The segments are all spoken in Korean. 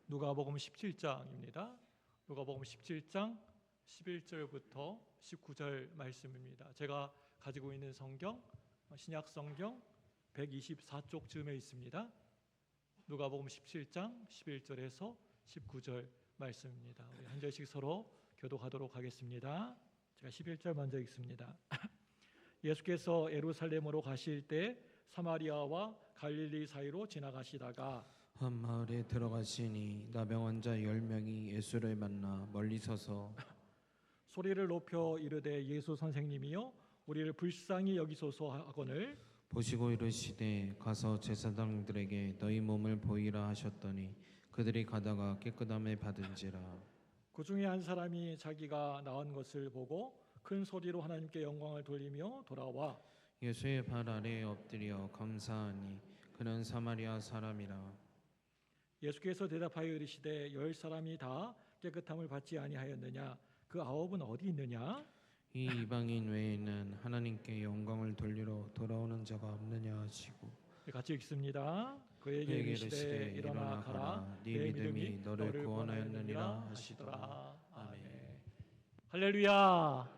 누가복음 17장입니다. 누가복음 17장 11절부터 19절 말씀입니다. 제가 가지고 있는 성경, 신약 성경 124쪽쯤에 있습니다. 누가복음 17장 11절에서 19절 말씀입니다. 우리 한 절씩 서로 교독하도록 하겠습니다. 제가 11절 먼저 읽습니다. 예수께서 예루살렘으로 가실 때 사마리아와 갈릴리 사이로 지나가시다가 한 마을에 들어가시니 나병 환자 10명이 예수를 만나 멀리 서서 소리를 높여 이르되 예수 선생님이여 우리를 불쌍히 여기소서 하거늘 보시고 이르시되 가서 제사장들에게 너희 몸을 보이라 하셨더니 그들이 가다가 깨끗함을 받은지라. 그 중에 한 사람이 자기가 나은 것을 보고 큰 소리로 하나님께 영광을 돌리며 돌아와 예수의 발 아래에 엎드려 감사하니 그는 사마리아 사람이라. 예수께서 대답하여 이르시되 10사람이 다 깨끗함을 받지 아니하였느냐 그 9은 어디 있느냐 이 이방인 외에는 하나님께 영광을 돌리러 돌아오는 자가 없느냐 하시고 같이 읽습니다. 그에게 이르시되 일어나 가라 네 믿음이 너를 구원하였느니라 하시더라. 아멘. 할렐루야.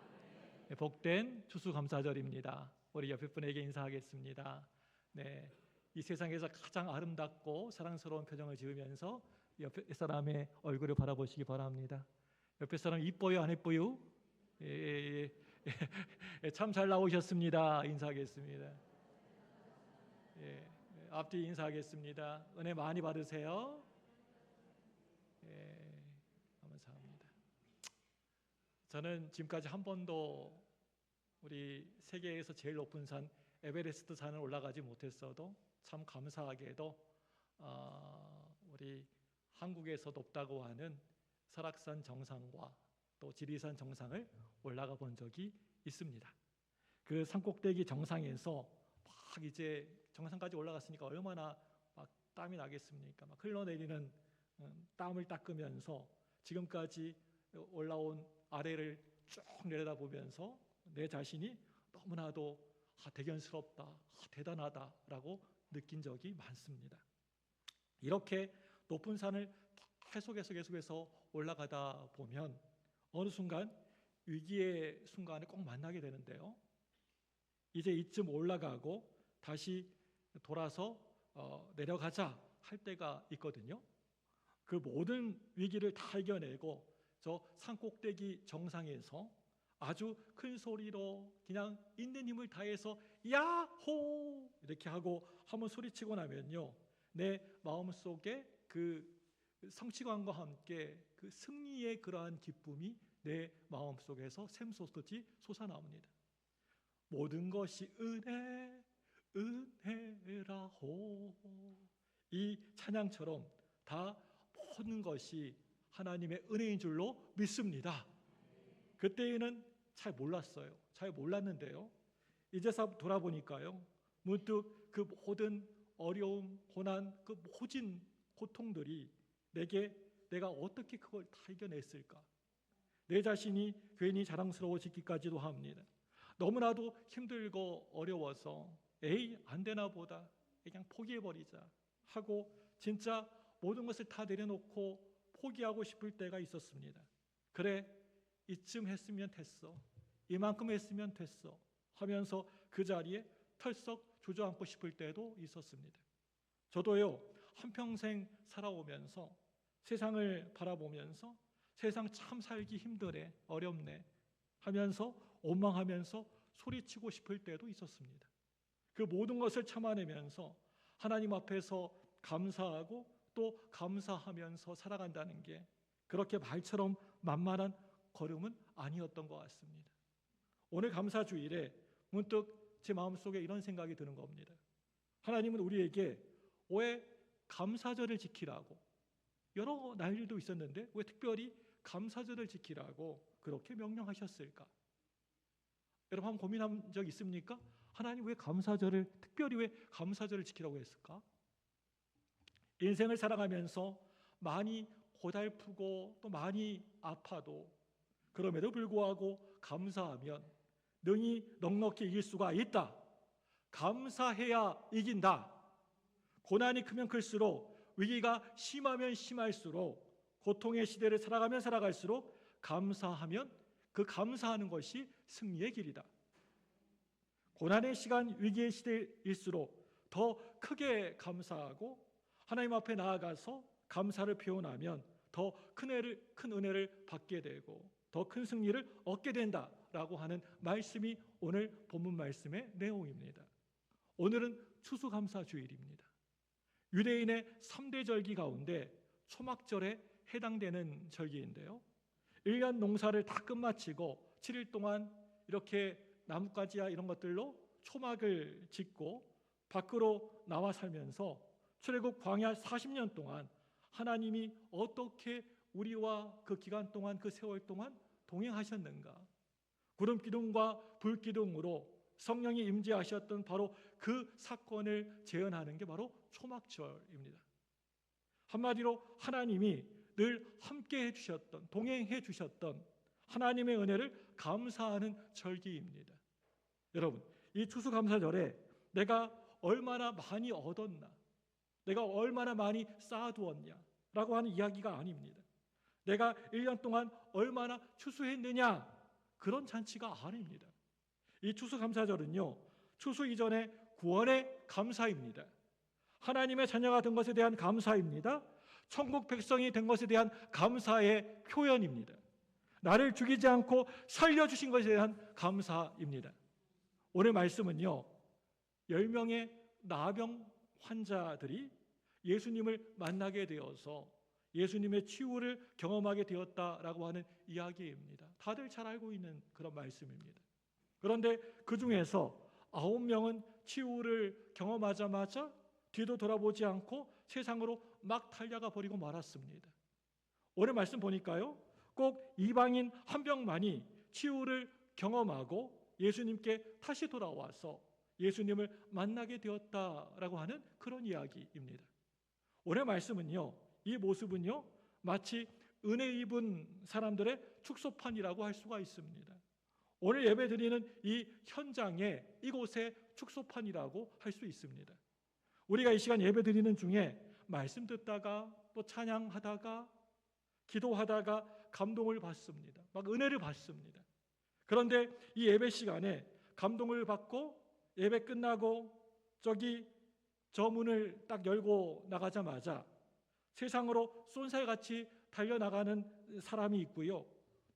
복된 추수감사절입니다. 우리 옆에 분에게 인사하겠습니다. 네, 이 세상에서 가장 아름답고 사랑스러운 표정을 지으면서 옆에 사람의 얼굴을 바라보시기 바랍니다. 옆에 사람 이뻐요 안 이뻐요? 참 잘 나오셨습니다. 인사하겠습니다. 앞뒤 인사하겠습니다. 은혜 많이 받으세요. 감사합니다. 저는 지금까지 한 번도 우리 세계에서 제일 높은 산 에베레스트 산을 올라가지 못했어도 참 감사하게도 우리 한국에서 높다고 하는 설악산 정상과 또 지리산 정상을 올라가 본 적이 있습니다. 그 산꼭대기 정상에서 막 이제 정상까지 올라갔으니까 얼마나 막 땀이 나겠습니까? 막 흘러내리는 땀을 닦으면서 지금까지 올라온 아래를 쭉 내려다보면서 내 자신이 너무나도 대견스럽다, 대단하다라고 느낀 적이 많습니다. 이렇게 높은 산을 계속해서 올라가다 보면 어느 순간 위기의 순간에 꼭 만나게 되는데요. 이제 이쯤 올라가고 다시 돌아서 내려가자 할 때가 있거든요. 그 모든 위기를 다 이겨내고 저 산꼭대기 정상에서 아주 큰 소리로 그냥 있는 힘을 다해서 야호 이렇게 하고 한번 소리치고 나면요, 내 마음속에 그 성취감과 함께 그 승리의 그러한 기쁨이 내 마음속에서 샘솟듯이 솟아나옵니다. 모든 것이 은혜라호, 이 찬양처럼 다 모든 것이 하나님의 은혜인 줄로 믿습니다. 그때에는 잘 몰랐어요. 잘 몰랐는데요, 이제서 돌아보니까요, 문득 그 모든 어려움, 고난, 그 모진 고통들이 내가 어떻게 그걸 다 이겨냈을까, 내 자신이 괜히 자랑스러워지기까지도 합니다. 너무나도 힘들고 어려워서 안 되나 보다, 그냥 포기해버리자 하고 진짜 모든 것을 다 내려놓고 포기하고 싶을 때가 있었습니다. 그래, 이쯤 했으면 됐어, 이만큼 했으면 됐어 하면서 그 자리에 털썩 주저앉고 싶을 때도 있었습니다. 저도요, 한평생 살아오면서 세상을 바라보면서 세상 참 살기 힘드네, 어렵네 하면서 원망하면서 소리치고 싶을 때도 있었습니다. 그 모든 것을 참아내면서 하나님 앞에서 감사하고 또 감사하면서 살아간다는 게 그렇게 말처럼 만만한 걸음은 아니었던 것 같습니다. 오늘 감사주일에 문득 제 마음속에 이런 생각이 드는 겁니다. 하나님은 우리에게 왜 감사절을 지키라고, 여러 날일도 있었는데 왜 특별히 감사절을 지키라고 그렇게 명령하셨을까? 여러분 한번 고민한 적 있습니까? 하나님 왜 감사절을, 특별히 왜 감사절을 지키라고 했을까? 인생을 살아가면서 많이 고달프고 또 많이 아파도 그럼에도 불구하고 감사하면 능히 넉넉히 이길 수가 있다. 감사해야 이긴다. 고난이 크면 클수록 위기가 심하면 심할수록, 고통의 시대를 살아가면 살아갈수록 감사하면 그 감사하는 것이 승리의 길이다. 고난의 시간, 위기의 시대일수록 더 크게 감사하고 하나님 앞에 나아가서 감사를 표현하면 더 큰 은혜를 받게 되고 더 큰 승리를 얻게 된다라고 하는 말씀이 오늘 본문 말씀의 내용입니다. 오늘은 추수감사주일입니다. 유대인의 3대 절기 가운데 초막절에 해당되는 절기인데요, 1년 농사를 다 끝마치고 7일 동안 이렇게 나뭇가지야 이런 것들로 초막을 짓고 밖으로 나와 살면서 출애굽 광야 40년 동안 하나님이 어떻게 우리와 그 기간 동안, 그 세월 동안 동행하셨는가, 구름 기둥과 불 기둥으로 성령이 임재하셨던 바로 그 사건을 재현하는 게 바로 초막절입니다. 한마디로 하나님이 늘 함께 해주셨던, 동행해 주셨던 하나님의 은혜를 감사하는 절기입니다. 여러분, 이 추수감사절에 내가 얼마나 많이 얻었나, 내가 얼마나 많이 쌓아두었냐 라고 하는 이야기가 아닙니다. 내가 1년 동안 얼마나 추수했느냐, 그런 잔치가 아닙니다. 이 추수감사절은요, 추수 이전의 구원의 감사입니다. 하나님의 자녀가 된 것에 대한 감사입니다. 천국 백성이 된 것에 대한 감사의 표현입니다. 나를 죽이지 않고 살려주신 것에 대한 감사입니다. 오늘 말씀은요, 10명의 나병 환자들이 예수님을 만나게 되어서 예수님의 치유를 경험하게 되었다라고 하는 이야기입니다. 다들 잘 알고 있는 그런 말씀입니다. 그런데 그 중에서 9명은 치유를 경험하자마자 뒤도 돌아보지 않고 세상으로 막 달려가 버리고 말았습니다. 오늘 말씀 보니까요, 꼭 이방인 한 명만이 치유를 경험하고 예수님께 다시 돌아와서 예수님을 만나게 되었다라고 하는 그런 이야기입니다. 오늘 말씀은요, 이 모습은요, 마치 은혜 입은 사람들의 축소판이라고 할 수가 있습니다. 오늘 예배 드리는 이 현장에, 이곳에 축소판이라고 할 수 있습니다. 우리가 이 시간 예배 드리는 중에 말씀 듣다가 또 찬양하다가 기도하다가 감동을 받습니다. 막 은혜를 받습니다. 그런데 이 예배 시간에 감동을 받고 예배 끝나고 저 문을 딱 열고 나가자마자 세상으로 쏜살같이 달려나가는 사람이 있고요,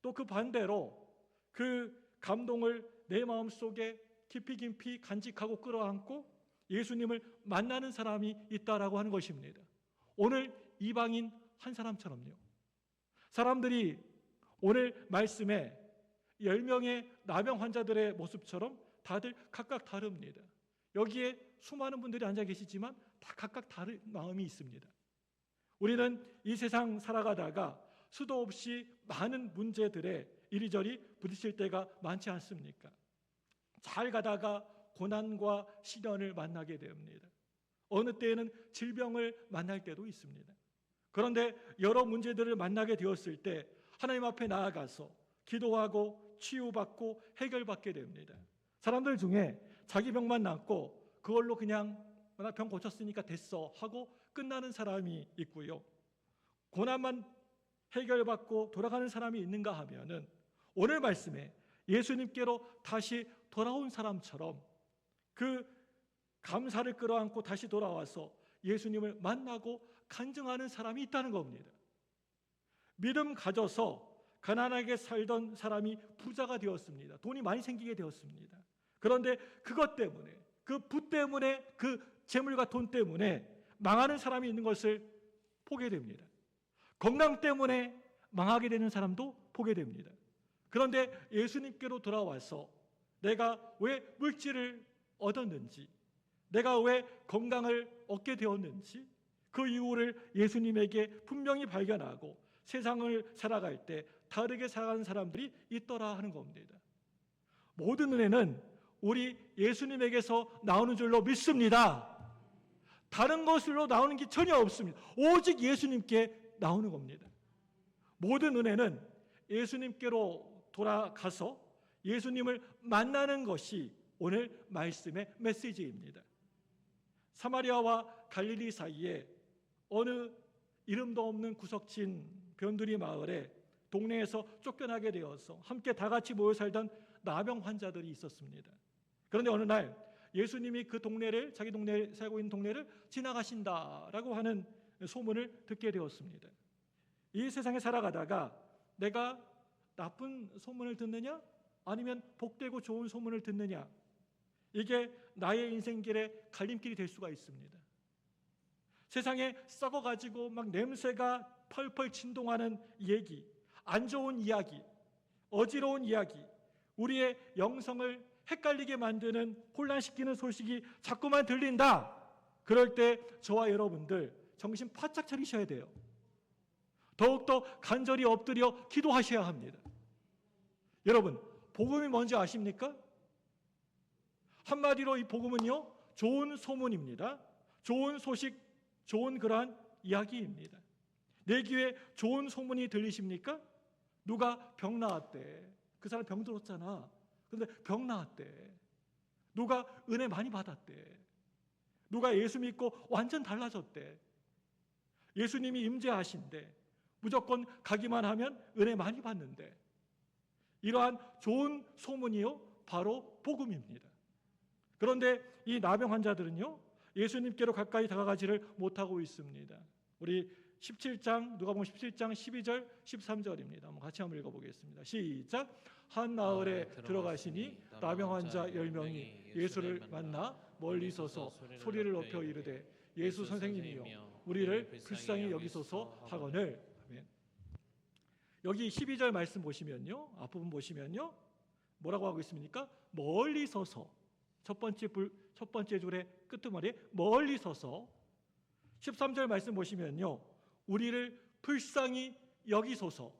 또 그 반대로 그 감동을 내 마음속에 깊이 간직하고 끌어안고 예수님을 만나는 사람이 있다라고 하는 것입니다. 오늘 이방인 한 사람처럼요, 사람들이 오늘 말씀에 10명의 나병 환자들의 모습처럼 다들 각각 다릅니다. 여기에 수많은 분들이 앉아 계시지만 다 각각 다른 마음이 있습니다. 우리는 이 세상 살아가다가 수도 없이 많은 문제들에 이리저리 부딪힐 때가 많지 않습니까? 잘 가다가 고난과 시련을 만나게 됩니다. 어느 때에는 질병을 만날 때도 있습니다. 그런데 여러 문제들을 만나게 되었을 때 하나님 앞에 나아가서 기도하고 치유받고 해결받게 됩니다. 사람들 중에 자기 병만 낫고 그걸로 그냥 나 병 고쳤으니까 됐어 하고 끝나는 사람이 있고요, 고난만 해결받고 돌아가는 사람이 있는가 하면은 오늘 말씀에 예수님께로 다시 돌아온 사람처럼 그 감사를 끌어안고 다시 돌아와서 예수님을 만나고 간증하는 사람이 있다는 겁니다. 믿음 가져서 가난하게 살던 사람이 부자가 되었습니다. 돈이 많이 생기게 되었습니다. 그런데 그것 때문에, 그 부 때문에, 그 재물과 돈 때문에 망하는 사람이 있는 것을 보게 됩니다. 건강 때문에 망하게 되는 사람도 보게 됩니다. 그런데 예수님께로 돌아와서 내가 왜 물질을 얻었는지, 내가 왜 건강을 얻게 되었는지 그 이유를 예수님에게 분명히 발견하고 세상을 살아갈 때 다르게 살아가는 사람들이 있더라 하는 겁니다. 모든 은혜는 우리 예수님에게서 나오는 줄로 믿습니다. 다른 것으로 나오는 게 전혀 없습니다. 오직 예수님께 나오는 겁니다. 모든 은혜는 예수님께로 돌아가서 예수님을 만나는 것이 오늘 말씀의 메시지입니다. 사마리아와 갈릴리 사이에 어느 이름도 없는 구석진 변두리 마을에 동네에서 쫓겨나게 되어서 함께 다 같이 모여 살던 나병 환자들이 있었습니다. 그런데 어느 날 예수님이 그 동네를, 자기 동네에 살고 있는 동네를 지나가신다라고 하는 소문을 듣게 되었습니다. 이 세상에 살아가다가 내가 나쁜 소문을 듣느냐 아니면 복되고 좋은 소문을 듣느냐, 이게 나의 인생길의 갈림길이 될 수가 있습니다. 세상에 썩어가지고 막 냄새가 펄펄 진동하는 얘기, 안 좋은 이야기, 어지러운 이야기, 우리의 영성을 헷갈리게 만드는, 혼란시키는 소식이 자꾸만 들린다. 그럴 때 저와 여러분들 정신 바짝 차리셔야 돼요. 더욱더 간절히 엎드려 기도하셔야 합니다. 여러분, 복음이 뭔지 아십니까? 한마디로 이 복음은요, 좋은 소문입니다. 좋은 소식, 좋은 그러한 이야기입니다. 내 귀에 좋은 소문이 들리십니까? 누가 병 나았대. 그 사람 병 들었잖아. 그런데 병 나았대. 누가 은혜 많이 받았대. 누가 예수 믿고 완전 달라졌대. 예수님이 임재하신대. 무조건 가기만 하면 은혜 많이 받는데. 이러한 좋은 소문이요, 바로 복음입니다. 그런데 이 나병 환자들은요, 예수님께로 가까이 다가가지를 못하고 있습니다. 우리 17장, 누가복음 17장 12절 13절입니다. 같이 한번 읽어보겠습니다. 시작. 한 마을에 들어가시니 나병 환자 10명이 예수를 만나 멀리 서서 소리를 높여 이르되 예수 선생님이여 우리를 불쌍히 여기소서 하거늘. 아멘. 여기 12절 말씀 보시면요, 앞부분 보시면요, 뭐라고 하고 있습니까? 멀리 서서. 첫 번째 줄의 끄트머리에 멀리 서서. 13절 말씀 보시면요, 우리를 불쌍히 여기소서,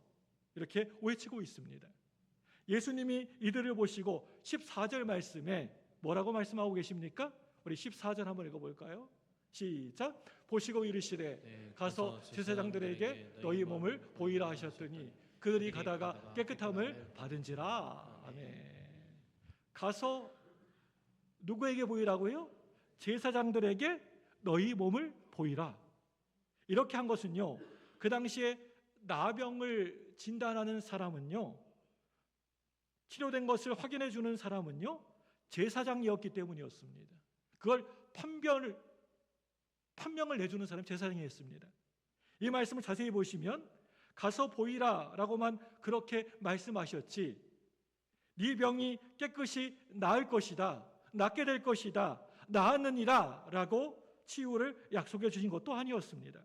이렇게 외치고 있습니다. 예수님이 이들을 보시고 14절 말씀에 뭐라고 말씀하고 계십니까? 우리 14절 한번 읽어볼까요? 시작. 보시고 이르시되 가서 제사장들에게 너희 몸을 보이라 하셨더니 그들이 가다가 깨끗함을 받은지라. 아멘. 가서 누구에게 보이라고요? 제사장들에게 너희 몸을 보이라. 이렇게 한 것은요, 그 당시에 나병을 진단하는 사람은요, 치료된 것을 확인해 주는 사람은요, 제사장이었기 때문이었습니다. 그걸 판명을 내주는 사람이 제사장이었습니다. 이 말씀을 자세히 보시면 가서 보이라라고만 그렇게 말씀하셨지, 네 병이 깨끗이 나을 것이다, 낫게 될 것이다, 나았느니라 라고 치유를 약속해 주신 것도 아니었습니다.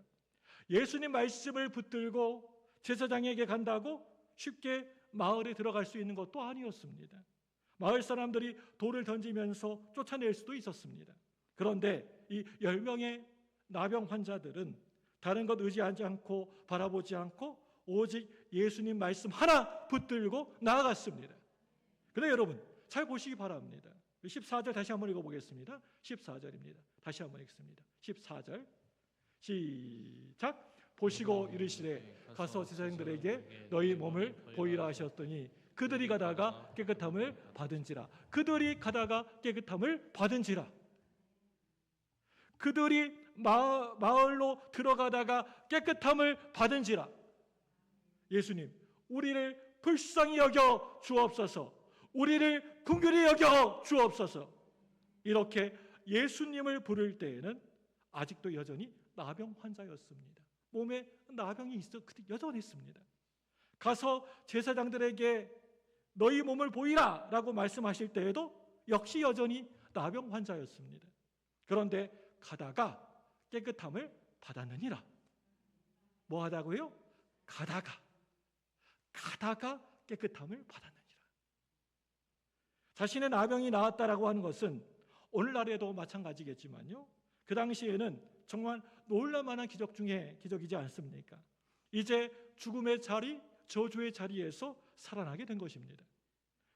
예수님 말씀을 붙들고 제사장에게 간다고 쉽게 마을에 들어갈 수 있는 것도 아니었습니다. 마을 사람들이 돌을 던지면서 쫓아낼 수도 있었습니다. 그런데 이 10명의 나병 환자들은 다른 것 의지하지 않고 바라보지 않고 오직 예수님 말씀 하나 붙들고 나아갔습니다. 그런데 여러분, 잘 보시기 바랍니다. 14절 다시 한번 읽어보겠습니다. 14절입니다. 다시 한번 읽습니다. 14절 시작. 보시고 이르시되 가서 제사장들에게 너희 몸을 보이라 하셨더니 그들이 가다가 깨끗함을 받은지라. 그들이 가다가 깨끗함을 받은지라. 그들이 마을로 들어가다가 깨끗함을 받은지라. 예수님, 우리를 불쌍히 여겨 주옵소서. 우리를 긍휼히 여겨 주옵소서. 이렇게 예수님을 부를 때에는 아직도 여전히 나병 환자였습니다. 몸에 나병이 있어 여전했습니다. 가서 제사장들에게 너희 몸을 보이라 라고 말씀하실 때에도 역시 여전히 나병 환자였습니다. 그런데 가다가 깨끗함을 받았느니라. 뭐 하다고요? 가다가 깨끗함을 받았느니라. 자신의 나병이 나았다라고 하는 것은 오늘날에도 마찬가지겠지만요, 그 당시에는 정말 놀랄만한 기적 중에 기적이지 않습니까? 이제 죽음의 자리, 저주의 자리에서 살아나게 된 것입니다.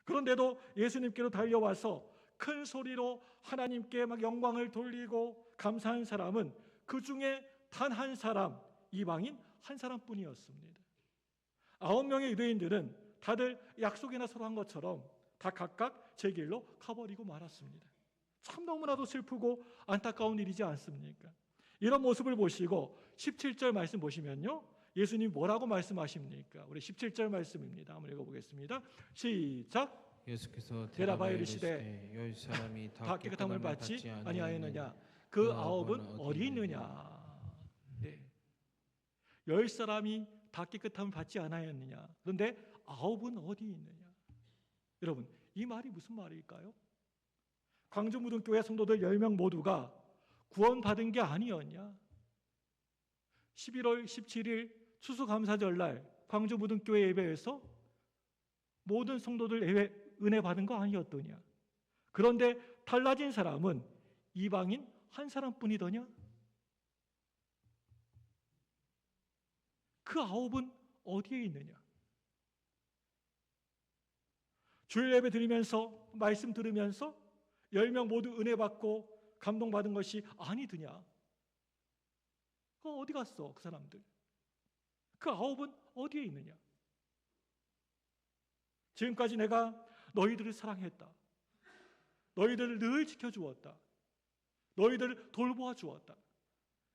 그런데도 예수님께로 달려와서 큰 소리로 하나님께 막 영광을 돌리고 감사한 사람은 그 중에 단 한 사람, 이방인 한 사람뿐이었습니다. 9명의 유대인들은 다들 약속이나 서로 한 것처럼 다 각각 제 길로 가버리고 말았습니다. 참 너무나도 슬프고 안타까운 일이지 않습니까? 이런 모습을 보시고 17절 말씀 보시면요, 예수님 뭐라고 말씀하십니까? 우리 17절 말씀입니다. 한번 읽어보겠습니다. 시작. 예수께서 대답하여 이르시되 이르시되 열 사람이 다 깨끗함을 받지 아니하였느냐? 그 아홉은 어디 있느냐? 네. 10사람이 다 깨끗함을 받지 않았느냐? 그런데 아홉은 어디 있느냐? 여러분, 이 말이 무슨 말일까요? 광주무등교회 성도들 10명 모두가 구원받은 게 아니었냐? 11월 17일 추수감사절날 광주무등교회 예배에서 모든 성도들 은혜 받은 거 아니었더냐? 그런데 달라진 사람은 이방인 한 사람뿐이더냐? 그 아홉은 어디에 있느냐? 주일 예배 드리면서 말씀 들으면서 10명 모두 은혜 받고 감동받은 것이 아니더냐? 그거 어디 갔어? 그 사람들. 그 아홉은 어디에 있느냐? 지금까지 내가 너희들을 사랑했다. 너희들을 늘 지켜주었다. 너희들을 돌보아 주었다.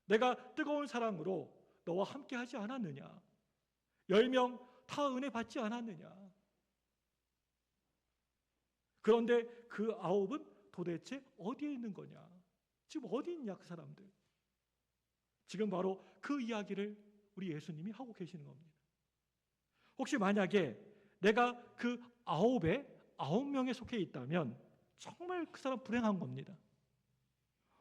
내가 뜨거운 사랑으로 너와 함께 하지 않았느냐? 10명 다 은혜 받지 않았느냐? 그런데 그 아홉은 도대체 어디에 있는 거냐? 지금 어디 있냐 그 사람들? 지금 바로 그 이야기를 우리 예수님이 하고 계시는 겁니다. 혹시 만약에 내가 그 아홉에 9명에 속해 있다면 정말 그 사람 불행한 겁니다.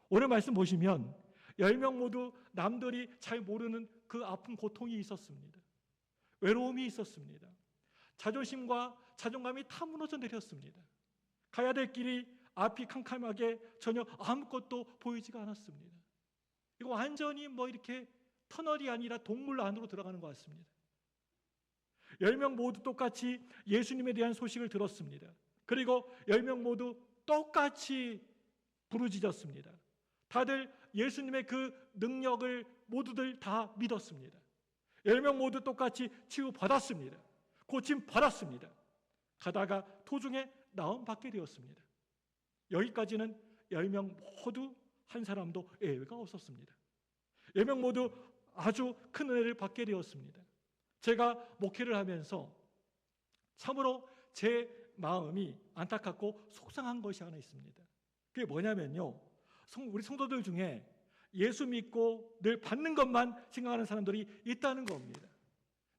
오늘 말씀 보시면 10명 모두 남들이 잘 모르는 그 아픈 고통이 있었습니다. 외로움이 있었습니다. 자존심과 자존감이 다 무너져 내렸습니다. 가야 될 길이 앞이 캄캄하게 전혀 아무것도 보이지가 않았습니다. 이거 완전히 이렇게 터널이 아니라 동물 안으로 들어가는 것 같습니다. 10명 모두 똑같이 예수님에 대한 소식을 들었습니다. 그리고 10명 모두 똑같이 부르짖었습니다. 다들 예수님의 그 능력을 모두들 다 믿었습니다. 10명 모두 똑같이 치유받았습니다. 고침 받았습니다. 가다가 도중에 나음 받게 되었습니다. 여기까지는 10명 모두 한 사람도 예외가 없었습니다. 10명 모두 아주 큰 은혜를 받게 되었습니다. 제가 목회를 하면서 참으로 제 마음이 안타깝고 속상한 것이 하나 있습니다. 그게 뭐냐면요, 우리 성도들 중에 예수 믿고 늘 받는 것만 생각하는 사람들이 있다는 겁니다.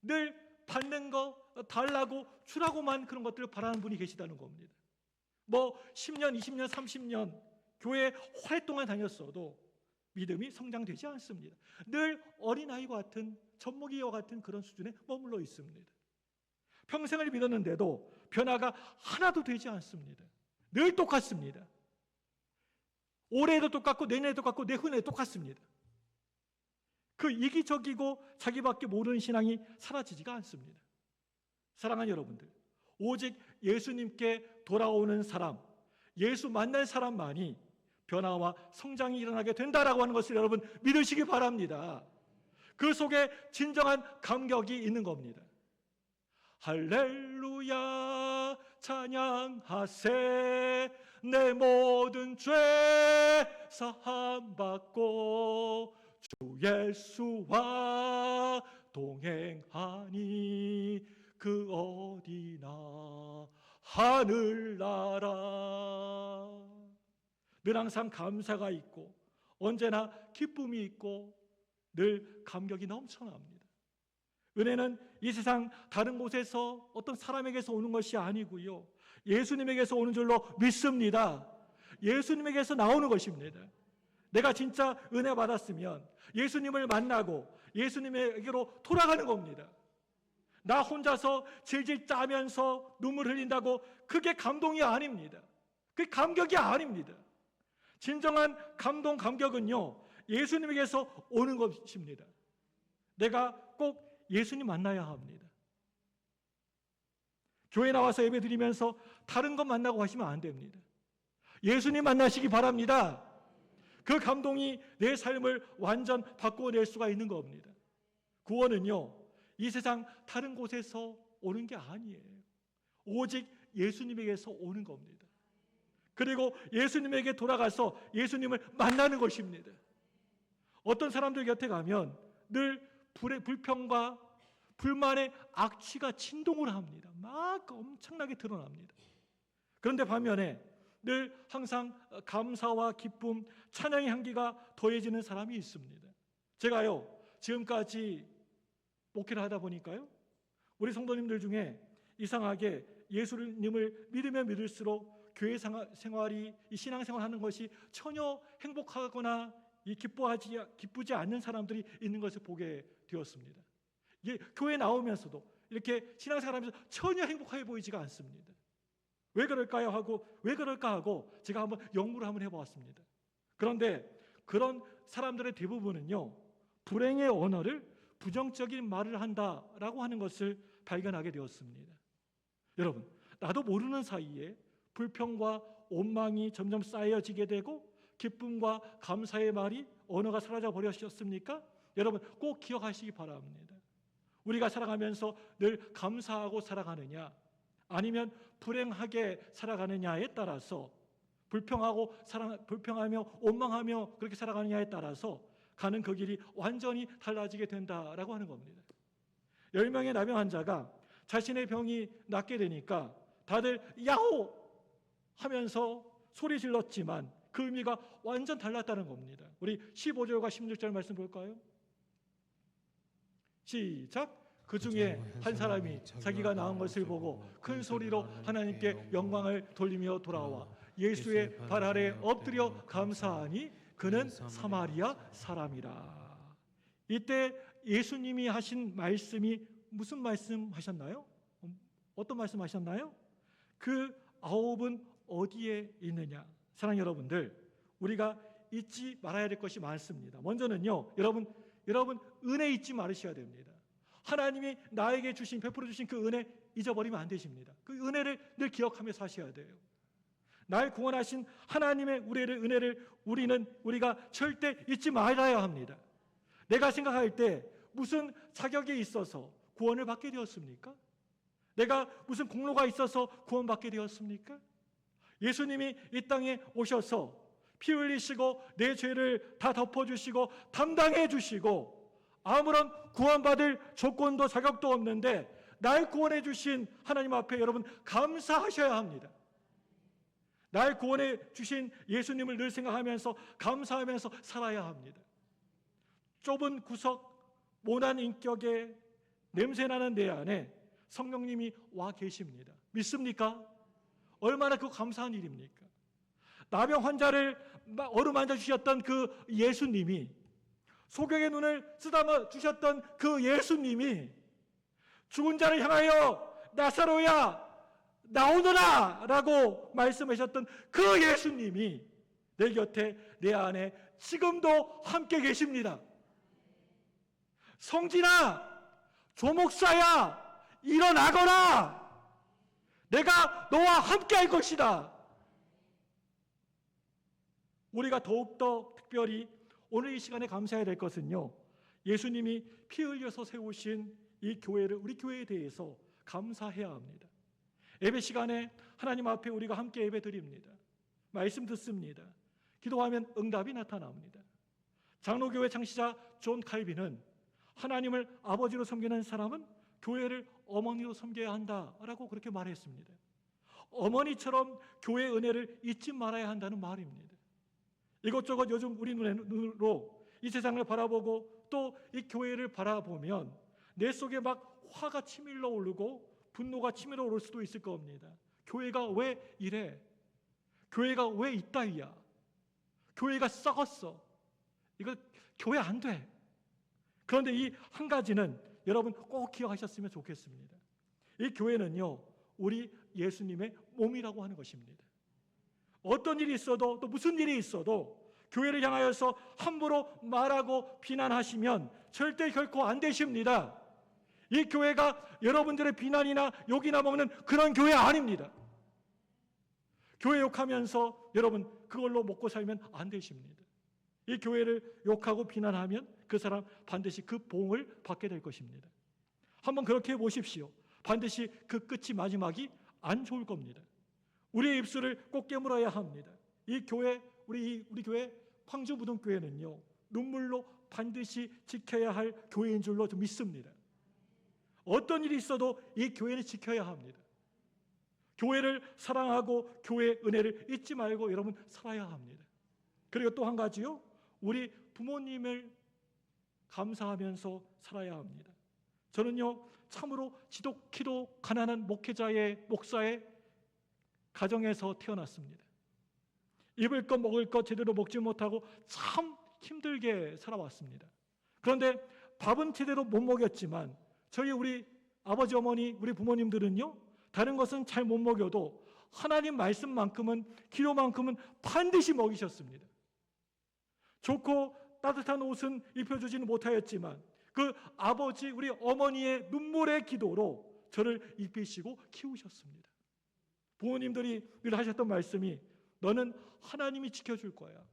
늘 받는 거 달라고 주라고만 그런 것들을 바라는 분이 계시다는 겁니다. 10년, 20년, 30년 교회 오랫동안 다녔어도 믿음이 성장되지 않습니다. 늘 어린아이와 같은, 젖먹이와 같은 그런 수준에 머물러 있습니다. 평생을 믿었는데도 변화가 하나도 되지 않습니다. 늘 똑같습니다. 올해도 똑같고 내년에도 똑같고 내후년에도 똑같습니다. 그 이기적이고 자기밖에 모르는 신앙이 사라지지가 않습니다. 사랑하는 여러분들, 오직 예수님께 돌아오는 사람, 예수 만날 사람만이 변화와 성장이 일어나게 된다라고 하는 것을 여러분 믿으시기 바랍니다. 그 속에 진정한 감격이 있는 겁니다. 할렐루야 찬양하세, 내 모든 죄 사함 받고 주 예수와 동행하니 그 어디나 하늘나라. 늘 항상 감사가 있고 언제나 기쁨이 있고 늘 감격이 넘쳐납니다. 은혜는 이 세상 다른 곳에서 어떤 사람에게서 오는 것이 아니고요, 예수님에게서 오는 줄로 믿습니다. 예수님에게서 나오는 것입니다. 내가 진짜 은혜 받았으면 예수님을 만나고 예수님에게로 돌아가는 겁니다. 나 혼자서 질질 짜면서 눈물 흘린다고 그게 감동이 아닙니다. 그게 감격이 아닙니다. 진정한 감동, 감격은요, 예수님에게서 오는 것입니다. 내가 꼭 예수님 만나야 합니다. 교회 나와서 예배 드리면서 다른 것 만나고 하시면 안 됩니다. 예수님 만나시기 바랍니다. 그 감동이 내 삶을 완전 바꿔낼 수가 있는 겁니다. 구원은요, 이 세상 다른 곳에서 오는 게 아니에요. 오직 예수님에게서 오는 겁니다. 그리고 예수님에게 돌아가서 예수님을 만나는 것입니다. 어떤 사람들 곁에 가면 늘 불평과 불만의 악취가 진동을 합니다. 막 엄청나게 드러납니다. 그런데 반면에 늘 항상 감사와 기쁨, 찬양의 향기가 더해지는 사람이 있습니다. 제가요, 지금까지 목회를 하다 보니까요, 우리 성도님들 중에 이상하게 예수님을 믿으면 믿을수록 교회 생활이, 이 신앙생활 하는 것이 전혀 행복하거나 기쁘지 않는 사람들이 있는 것을 보게 되었습니다. 교회 나오면서도 이렇게 신앙생활 하면서 전혀 행복해 보이지가 않습니다. 왜 그럴까 하고 제가 한번 연구를 한번 해보았습니다. 그런데 그런 사람들의 대부분은요, 불행의 언어를 부정적인 말을 한다라고 하는 것을 발견하게 되었습니다. 여러분, 나도 모르는 사이에 불평과 원망이 점점 쌓여지게 되고 기쁨과 감사의 말이 언어가 사라져 버렸습니까? 여러분 꼭 기억하시기 바랍니다. 우리가 살아가면서 늘 감사하고 살아가느냐, 아니면 불행하게 살아가느냐에 따라서, 불평하며 원망하며 그렇게 살아가느냐에 따라서 가는 그 길이 완전히 달라지게 된다라고 하는 겁니다. 10명의 나병 환자가 자신의 병이 낫게 되니까 다들 야호 하면서 소리 질렀지만 그 의미가 완전 달랐다는 겁니다. 우리 15절과 16절 말씀 볼까요? 시작. 그 중에 한 사람이 자기가 나은 것을 보고 큰 소리로 하나님께 영광을 돌리며 돌아와 예수의 발 아래 엎드려 감사하니 그는 사마리아 사람이라. 이때 예수님이 하신 말씀이 무슨 말씀 하셨나요? 어떤 말씀 하셨나요? 그 9은 어디에 있느냐? 사랑하는 여러분들, 우리가 잊지 말아야 될 것이 많습니다. 먼저는요, 여러분 은혜 잊지 말으셔야 됩니다. 하나님이 나에게 베풀어 주신 그 은혜 잊어버리면 안 되십니다. 그 은혜를 늘 기억하면서 사셔야 돼요. 날 구원하신 하나님의 은혜를 우리가 절대 잊지 말아야 합니다. 내가 생각할 때 무슨 자격이 있어서 구원을 받게 되었습니까? 내가 무슨 공로가 있어서 구원받게 되었습니까? 예수님이 이 땅에 오셔서 피 흘리시고 내 죄를 다 덮어주시고 담당해 주시고 아무런 구원받을 조건도 자격도 없는데 날 구원해 주신 하나님 앞에 여러분 감사하셔야 합니다. 날 구원해 주신 예수님을 늘 생각하면서 감사하면서 살아야 합니다. 좁은 구석, 모난 인격에 냄새나는 내 안에 성령님이 와 계십니다. 믿습니까? 얼마나 그 감사한 일입니까? 나병 환자를 어루만져 주셨던 그 예수님이, 소경의 눈을 쓰다마 주셨던 그 예수님이 죽은 자를 향하여 나사로야 나오너라 라고 말씀하셨던 그 예수님이 내 곁에, 내 안에 지금도 함께 계십니다. 성진아, 조목사야, 일어나거라. 내가 너와 함께 할 것이다. 우리가 더욱더 특별히 오늘 이 시간에 감사해야 될 것은요, 예수님이 피 흘려서 세우신 이 교회를, 우리 교회에 대해서 감사해야 합니다. 예배 시간에 하나님 앞에 우리가 함께 예배 드립니다. 말씀 듣습니다. 기도하면 응답이 나타납니다. 장로교회 창시자 존 칼빈은 하나님을 아버지로 섬기는 사람은 교회를 어머니로 섬겨야 한다라고 그렇게 말했습니다. 어머니처럼 교회의 은혜를 잊지 말아야 한다는 말입니다. 이것저것 요즘 우리 눈으로 이 세상을 바라보고 또 이 교회를 바라보면 내 속에 막 화가 치밀러 오르고 분노가 치밀어 오를 수도 있을 겁니다. 교회가 왜 이래? 교회가 왜 이따위야? 교회가 썩었어. 이거 교회 안 돼. 그런데 이 한 가지는 여러분 꼭 기억하셨으면 좋겠습니다. 이 교회는요, 우리 예수님의 몸이라고 하는 것입니다. 어떤 일이 있어도, 또 무슨 일이 있어도 교회를 향하여서 함부로 말하고 비난하시면 절대 결코 안 되십니다. 이 교회가 여러분들의 비난이나 욕이나 먹는 그런 교회 아닙니다. 교회 욕하면서 여러분 그걸로 먹고 살면 안 되십니다. 이 교회를 욕하고 비난하면 그 사람 반드시 그 봉을 받게 될 것입니다. 한번 그렇게 해보십시오. 반드시 그 끝이, 마지막이 안 좋을 겁니다. 우리의 입술을 꼭 깨물어야 합니다. 이 교회, 우리 교회 황주무등교회는요, 눈물로 반드시 지켜야 할 교회인 줄로 좀 믿습니다. 어떤 일이 있어도 이 교회는 지켜야 합니다. 교회를 사랑하고 교회의 은혜를 잊지 말고 여러분 살아야 합니다. 그리고 또 한 가지요. 우리 부모님을 감사하면서 살아야 합니다. 저는요 참으로 지독히도 가난한 목사의 가정에서 태어났습니다. 입을 것 먹을 것 제대로 먹지 못하고 참 힘들게 살아왔습니다. 그런데 밥은 제대로 못 먹였지만 우리 아버지 어머니 우리 부모님들은요 다른 것은 잘 못 먹여도 하나님 말씀만큼은 기도만큼은 반드시 먹이셨습니다. 좋고 따뜻한 옷은 입혀주지는 못하였지만 그 아버지 우리 어머니의 눈물의 기도로 저를 입히시고 키우셨습니다. 부모님들이 늘 하셨던 말씀이 너는 하나님이 지켜줄 거야.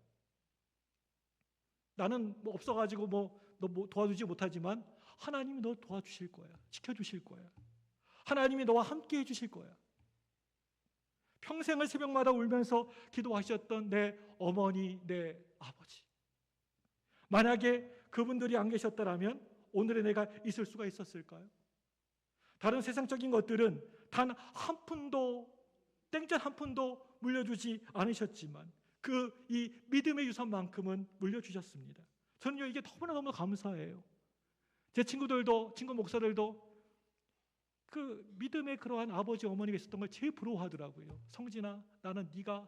나는 뭐 없어가지고 너 도와주지 못하지만 하나님이 너 도와주실 거야. 지켜주실 거야. 하나님이 너와 함께 해주실 거야. 평생을 새벽마다 울면서 기도하셨던 내 어머니, 내 아버지. 만약에 그분들이 안 계셨더라면 오늘의 내가 있을 수가 있었을까요? 다른 세상적인 것들은 단 한 푼도 땡전 한 푼도 물려주지 않으셨지만 이 믿음의 유산만큼은 물려주셨습니다. 저는요 이게 너무나 감사해요. 제 친구 목사들도 그 믿음의 그러한 아버지 어머니가 있었던 걸 제일 부러워하더라고요. 성진아, 나는 네가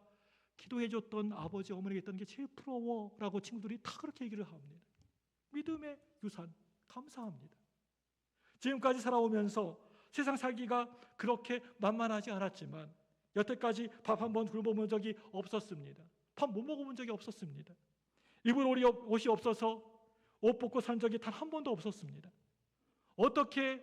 기도해줬던 아버지 어머니가 있던 게 제일 부러워라고 친구들이 다 그렇게 얘기를 합니다. 믿음의 유산 감사합니다. 지금까지 살아오면서 세상 살기가 그렇게 만만하지 않았지만 여태까지 밥 한 번 굶어본 적이 없었습니다. 밥 못 먹어본 적이 없었습니다. 입을 옷이 없어서 옷 벗고 산 적이 단 한 번도 없었습니다. 어떻게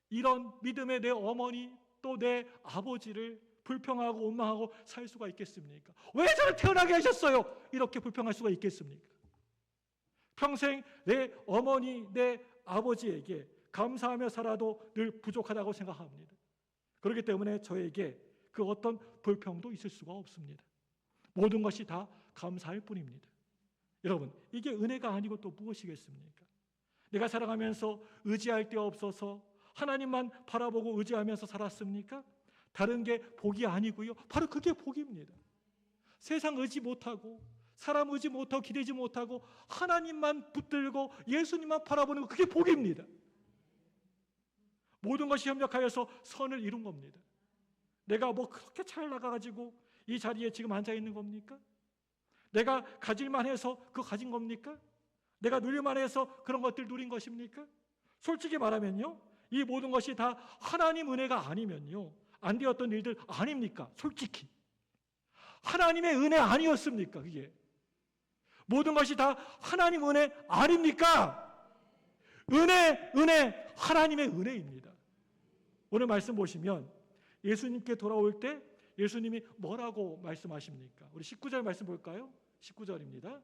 이런 믿음의 내 어머니 또 내 아버지를 불평하고 원망하고 살 수가 있겠습니까? 왜 저를 태어나게 하셨어요? 이렇게 불평할 수가 있겠습니까? 평생 내 어머니, 내 아버지에게 감사하며 살아도 늘 부족하다고 생각합니다. 그렇기 때문에 저에게 그 어떤 불평도 있을 수가 없습니다. 모든 것이 다 감사할 뿐입니다. 여러분, 이게 은혜가 아니고 또 무엇이겠습니까? 내가 살아가면서 의지할 데 없어서 하나님만 바라보고 의지하면서 살았습니까? 다른 게 복이 아니고요. 바로 그게 복입니다. 세상 의지 못하고 사람 의지 못하고 기대지 못하고 하나님만 붙들고 예수님만 바라보는 거 그게 복입니다. 모든 것이 협력하여서 선을 이룬 겁니다. 내가 그렇게 잘 나가가지고 이 자리에 지금 앉아 있는 겁니까? 내가 가질만 해서 그거 가진 겁니까? 내가 누릴만 해서 그런 것들 누린 것입니까? 솔직히 말하면요, 이 모든 것이 다 하나님 은혜가 아니면요 안 되었던 일들 아닙니까? 솔직히 하나님의 은혜 아니었습니까? 그게 모든 것이 다 하나님 은혜 아닙니까? 은혜 하나님의 은혜입니다. 오늘 말씀 보시면 예수님께 돌아올 때 예수님이 뭐라고 말씀하십니까? 우리 19절 말씀 볼까요? 19절입니다.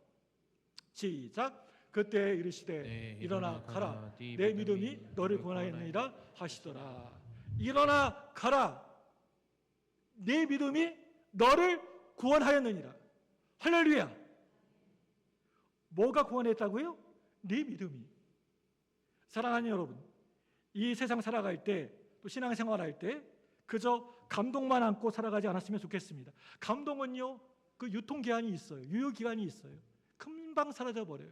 시작. 그때 이르시되 일어나 가라. 내 믿음이 너를 구원하였느니라 하시더라. 일어나 가라. 내 믿음이 너를 구원하였느니라. 할렐루야. 뭐가 구원했다고요? 내 믿음이. 사랑하는 여러분, 이 세상 살아갈 때 또 신앙생활할 때 그저 감동만 안고 살아가지 않았으면 좋겠습니다. 감동은요 그 유통기한이 있어요. 유효기간이 있어요. 금방 사라져 버려요.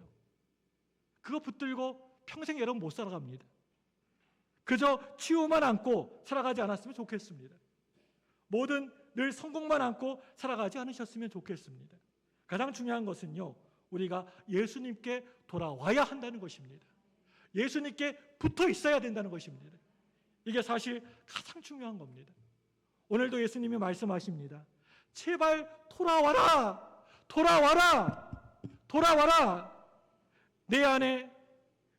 그거 붙들고 평생 여러분 못 살아갑니다. 그저 치유만 안고 살아가지 않았으면 좋겠습니다. 뭐든 늘 성공만 안고 살아가지 않으셨으면 좋겠습니다. 가장 중요한 것은요 우리가 예수님께 돌아와야 한다는 것입니다. 예수님께 붙어 있어야 된다는 것입니다. 이게 사실 가장 중요한 겁니다. 오늘도 예수님이 말씀하십니다. 제발 돌아와라. 돌아와라. 돌아와라. 내 안에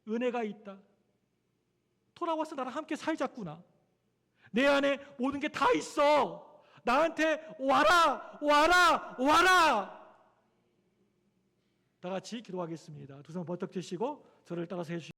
은혜가 있다. 돌아와서 나랑 함께 살자꾸나. 내 안에 모든 게 다 있어. 나한테 와라. 와라. 와라. 다 같이 기도하겠습니다. 두 손 번쩍 드시고 저를 따라서 해주시기